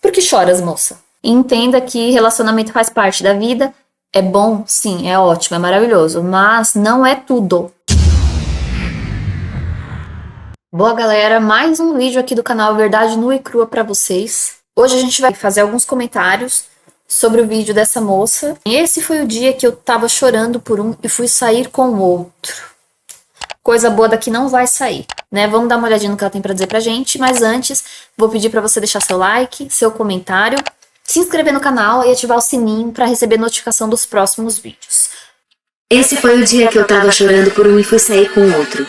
Por que choras, moça? Entenda que relacionamento faz parte da vida. É bom? Sim, é ótimo, é maravilhoso. Mas não é tudo. Boa, galera, mais um vídeo aqui do canal Verdade Nua e Crua pra vocês. Hoje a gente vai fazer alguns comentários sobre o vídeo dessa moça. Esse foi o dia que eu tava chorando por um e fui sair com o outro. Coisa boa daqui não vai sair, né? Vamos dar uma olhadinha no que ela tem pra dizer pra gente, mas antes vou pedir pra você deixar seu like, seu comentário, se inscrever no canal e ativar o sininho pra receber notificação dos próximos vídeos. Esse foi o dia que eu tava chorando por um e fui sair com o outro.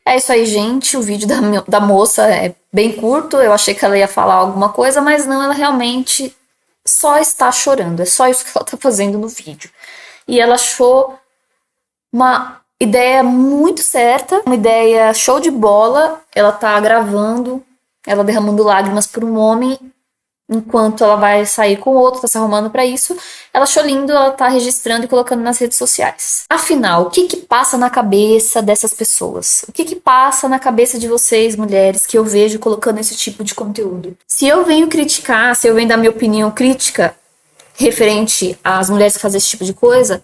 É isso aí, gente. O vídeo da moça é bem curto. Eu achei que ela ia falar alguma coisa, mas não, ela realmente só está chorando. É só isso que ela tá fazendo no vídeo. E ela achou uma ideia muito certa, uma ideia show de bola. Ela tá gravando, ela derramando lágrimas por um homem, enquanto ela vai sair com o outro, tá se arrumando pra isso. Ela achou lindo, ela tá registrando e colocando nas redes sociais. Afinal, o que que passa na cabeça dessas pessoas? O que que passa na cabeça de vocês, mulheres, que eu vejo colocando esse tipo de conteúdo? Se eu venho criticar, se eu venho dar minha opinião crítica referente às mulheres que fazem esse tipo de coisa,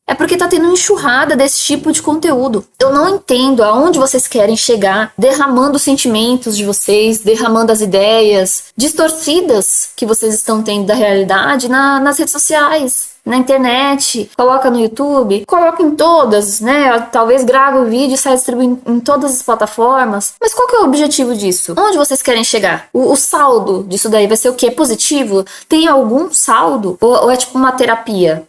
é porque tá tendo uma enxurrada desse tipo de conteúdo. Eu não entendo aonde vocês querem chegar, derramando os sentimentos de vocês, derramando as ideias distorcidas que vocês estão tendo da realidade nas redes sociais, na internet. Coloca no YouTube, coloca em todas, né? Talvez grave o vídeo e saia distribuindo em todas as plataformas. Mas qual que é o objetivo disso? Onde vocês querem chegar? O saldo disso daí vai ser o quê? Positivo? Tem algum saldo? Ou é tipo uma terapia?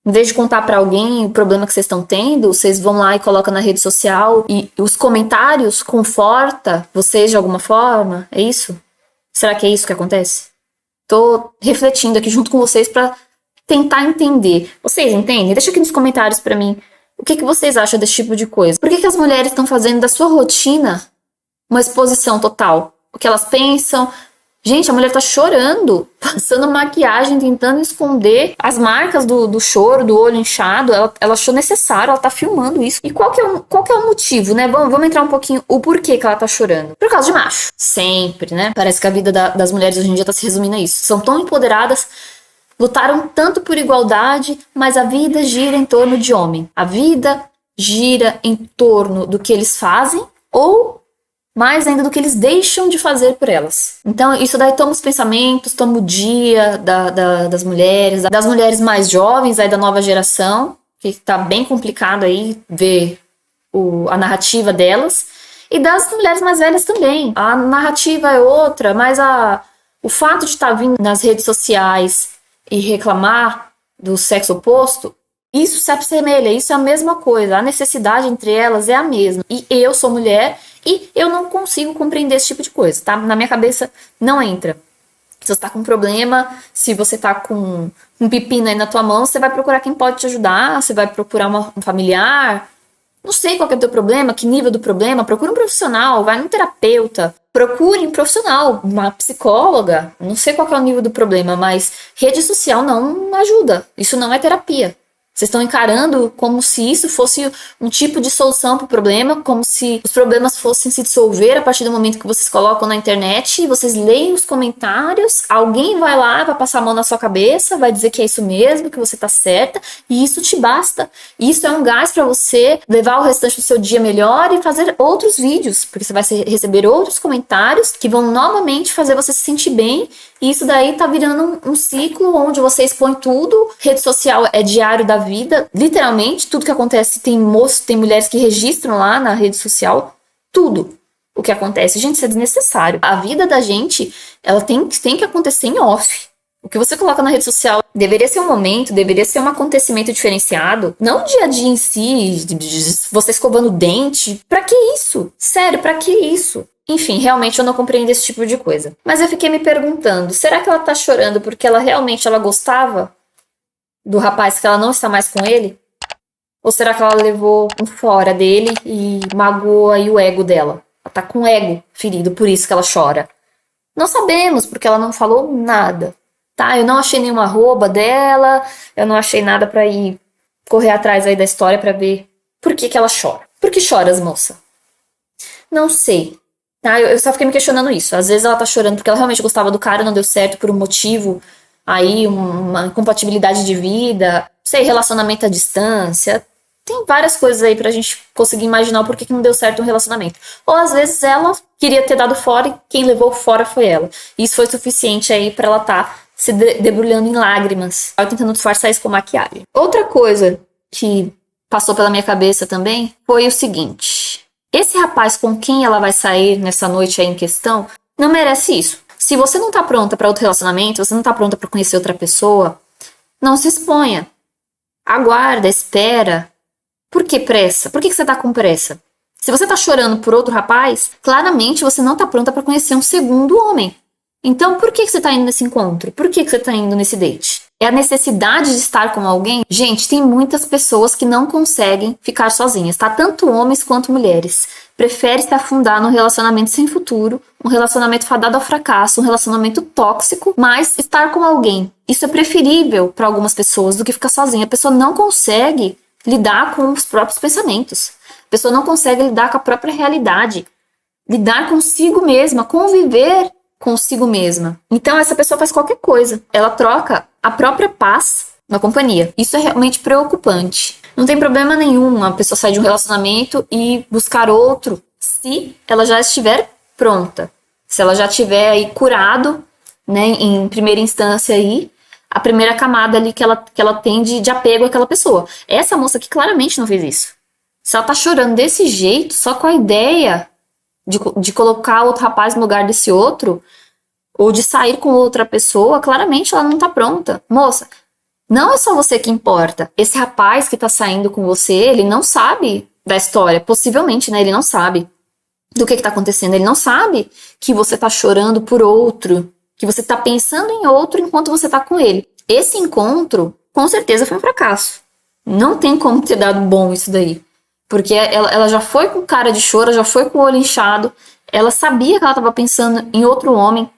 Em vez de contar pra alguém o problema que vocês estão tendo, vocês vão lá e colocam na rede social e os comentários confortam vocês de alguma forma? É isso? Será que é isso que acontece? Tô refletindo aqui junto com vocês pra tentar entender. Vocês entendem? Deixa aqui nos comentários pra mim o que vocês acham desse tipo de coisa. Por que as mulheres estão fazendo da sua rotina uma exposição total? O que elas pensam? Gente, a mulher tá chorando, passando maquiagem, tentando esconder as marcas do choro, do olho inchado. Ela achou necessário, ela tá filmando isso. E qual que é o motivo, né? Vamos entrar um pouquinho o porquê que ela tá chorando. Por causa de macho. Sempre, né? Parece que a vida das mulheres hoje em dia tá se resumindo a isso. São tão empoderadas, lutaram tanto por igualdade, mas a vida gira em torno de homem. A vida gira em torno do que eles fazem ou mais ainda do que eles deixam de fazer por elas. Então isso daí toma os pensamentos, toma o dia das mulheres mais jovens aí da nova geração, que tá bem complicado aí ver a narrativa delas, e das mulheres mais velhas também. A narrativa é outra, mas o fato de estar vindo nas redes sociais e reclamar do sexo oposto, isso se assemelha, isso é a mesma coisa, a necessidade entre elas é a mesma. E eu sou mulher e eu não consigo compreender esse tipo de coisa, tá? Na minha cabeça não entra. Se você tá com um problema, se você tá com um pepino aí na tua mão, você vai procurar quem pode te ajudar, você vai procurar um familiar. Não sei qual que é o teu problema, que nível do problema, procura um profissional, vai num terapeuta, procure um profissional, uma psicóloga, não sei qual que é o nível do problema, mas rede social não ajuda, isso não é terapia. Vocês estão encarando como se isso fosse um tipo de solução para o problema, como se os problemas fossem se dissolver a partir do momento que vocês colocam na internet, vocês leem os comentários, alguém vai lá, vai passar a mão na sua cabeça, vai dizer que é isso mesmo, que você tá certa, e isso te basta. Isso é um gás para você levar o restante do seu dia melhor e fazer outros vídeos, porque você vai receber outros comentários que vão novamente fazer você se sentir bem, e isso daí tá virando um ciclo onde você expõe tudo. Rede social é diário da vida, literalmente, tudo que acontece, tem mulheres que registram lá na rede social, tudo o que acontece. Gente, isso é desnecessário. A vida da gente, ela tem que acontecer em off. O que você coloca na rede social deveria ser um momento, deveria ser um acontecimento diferenciado, não o dia a dia em si, você escovando o dente. Pra que isso? Sério, pra que isso? Enfim, realmente eu não compreendo esse tipo de coisa. Mas eu fiquei me perguntando, será que ela tá chorando porque ela gostava do rapaz, que ela não está mais com ele? Ou será que ela levou um fora dele e magoou aí o ego dela? Ela tá com o ego ferido, por isso que ela chora. Não sabemos, porque ela não falou nada, tá? Eu não achei nenhuma arroba dela, eu não achei nada pra ir correr atrás aí da história pra ver por que ela chora. Por que choras, moça? Não sei. Tá? Eu só fiquei me questionando isso. Às vezes ela tá chorando porque ela realmente gostava do cara, não deu certo por um motivo aí, uma incompatibilidade de vida, sei, relacionamento à distância. Tem várias coisas aí pra gente conseguir imaginar o porquê que não deu certo um relacionamento. Ou às vezes ela queria ter dado fora e quem levou fora foi ela. E isso foi suficiente aí pra ela tá se debulhando em lágrimas. Eu tentando disfarçar isso com maquiagem. Outra coisa que passou pela minha cabeça também foi o seguinte: esse rapaz com quem ela vai sair nessa noite aí em questão não merece isso. Se você não tá pronta pra outro relacionamento, você não tá pronta pra conhecer outra pessoa, não se exponha. Aguarda, espera. Por que pressa? Por que você tá com pressa? Se você tá chorando por outro rapaz, claramente você não tá pronta pra conhecer um segundo homem. Então, por que você tá indo nesse encontro? Por que você tá indo nesse date? É a necessidade de estar com alguém? Gente, tem muitas pessoas que não conseguem ficar sozinhas, tá? Tanto homens quanto mulheres. Prefere se afundar num relacionamento sem futuro, um relacionamento fadado ao fracasso, um relacionamento tóxico, mas estar com alguém. Isso é preferível para algumas pessoas do que ficar sozinha. A pessoa não consegue lidar com os próprios pensamentos. A pessoa não consegue lidar com a própria realidade. Lidar consigo mesma, conviver consigo mesma. Então essa pessoa faz qualquer coisa. Ela troca a própria paz na companhia. Isso é realmente preocupante. Não tem problema nenhum a pessoa sair de um relacionamento e buscar outro se ela já estiver pronta. Se ela já tiver aí curado, né, em primeira instância aí, a primeira camada ali que ela tem de apego àquela pessoa. Essa moça aqui claramente não fez isso. Se ela tá chorando desse jeito, só com a ideia de colocar outro rapaz no lugar desse outro, ou de sair com outra pessoa, claramente ela não tá pronta. Moça, não é só você que importa. Esse rapaz que tá saindo com você, ele não sabe da história. Possivelmente, né? Ele não sabe do que tá acontecendo. Ele não sabe que você tá chorando por outro, que você tá pensando em outro enquanto você tá com ele. Esse encontro, com certeza, foi um fracasso. Não tem como ter dado bom isso daí. Porque ela já foi com cara de choro, já foi com o olho inchado, ela sabia que ela estava pensando em outro homem,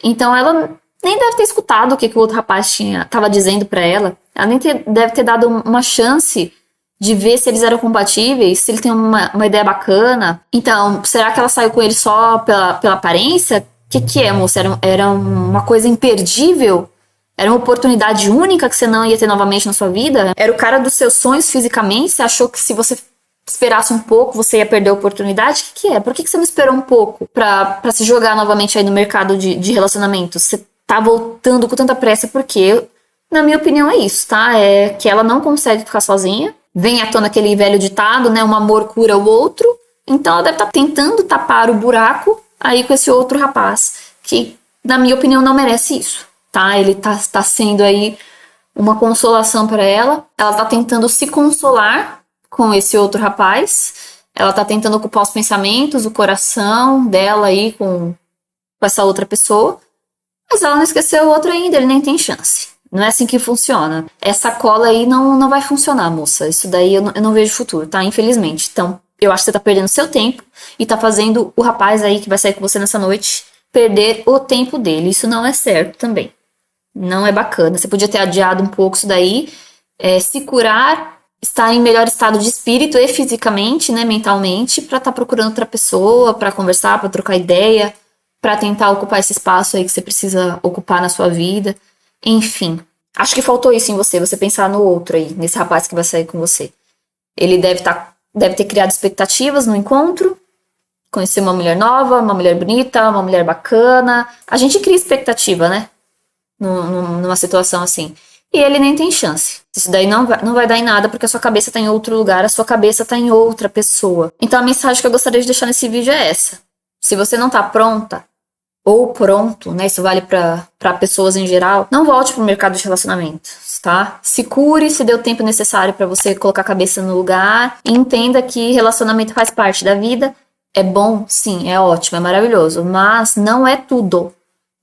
então ela nem deve ter escutado o que o outro rapaz estava dizendo para ela, ela nem deve ter dado uma chance de ver se eles eram compatíveis, se ele tem uma ideia bacana. Então, será que ela saiu com ele só pela aparência? O que é, moça? Era uma coisa imperdível? Era uma oportunidade única que você não ia ter novamente na sua vida? Era o cara dos seus sonhos fisicamente? Você achou que se você esperasse um pouco, você ia perder a oportunidade? O que é? Por que você não esperou um pouco pra se jogar novamente aí no mercado de relacionamentos? Você tá voltando com tanta pressa porque, na minha opinião, é isso, tá? É que ela não consegue ficar sozinha. Vem à tona aquele velho ditado, né? Um amor cura o outro. Então ela deve estar tentando tapar o buraco aí com esse outro rapaz, que, na minha opinião, não merece isso, tá? Ele tá sendo aí uma consolação para ela. Ela tá tentando se consolar com esse outro rapaz, ela tá tentando ocupar os pensamentos, o coração dela aí com essa outra pessoa, mas ela não esqueceu o outro ainda, ele nem tem chance. Não é assim que funciona. Essa cola aí não vai funcionar, moça. Isso daí eu não vejo futuro, tá? Infelizmente. Então, eu acho que você tá perdendo seu tempo e tá fazendo o rapaz aí que vai sair com você nessa noite perder o tempo dele. Isso não é certo também. Não é bacana. Você podia ter adiado um pouco isso daí, se curar, estar em melhor estado de espírito e fisicamente, né, mentalmente, pra estar procurando outra pessoa, pra conversar, pra trocar ideia, pra tentar ocupar esse espaço aí que você precisa ocupar na sua vida. Enfim, acho que faltou isso em você pensar no outro aí, nesse rapaz que vai sair com você. Ele deve ter criado expectativas no encontro, conhecer uma mulher nova, uma mulher bonita, uma mulher bacana. A gente cria expectativa, né, numa situação assim. E ele nem tem chance. Isso daí não vai dar em nada, porque a sua cabeça tá em outro lugar, a sua cabeça tá em outra pessoa. Então a mensagem que eu gostaria de deixar nesse vídeo é essa. Se você não tá pronta, ou pronto, né, isso vale pra pessoas em geral, não volte pro mercado de relacionamentos, tá? Se cure, se dê o tempo necessário pra você colocar a cabeça no lugar, e entenda que relacionamento faz parte da vida. É bom, sim, é ótimo, é maravilhoso, mas não é tudo.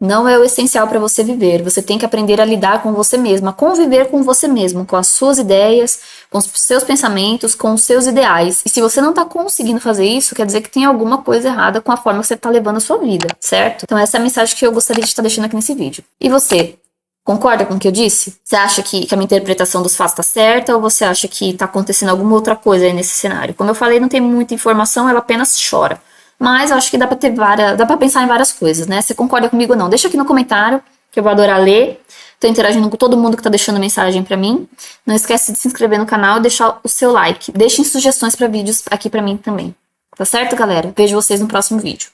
Não é o essencial para você viver. Você tem que aprender a lidar com você mesmo, a conviver com você mesmo, com as suas ideias, com os seus pensamentos, com os seus ideais. E se você não tá conseguindo fazer isso, quer dizer que tem alguma coisa errada com a forma que você tá levando a sua vida, certo? Então essa é a mensagem que eu gostaria de estar deixando aqui nesse vídeo. E você? Concorda com o que eu disse? Você acha que a minha interpretação dos fatos tá certa ou você acha que tá acontecendo alguma outra coisa aí nesse cenário? Como eu falei, não tem muita informação, ela apenas chora. Mas eu acho que dá pra pensar em várias coisas, né? Você concorda comigo ou não? Deixa aqui no comentário, que eu vou adorar ler. Tô interagindo com todo mundo que tá deixando mensagem pra mim. Não esquece de se inscrever no canal e deixar o seu like. Deixem sugestões pra vídeos aqui pra mim também. Tá certo, galera? Vejo vocês no próximo vídeo.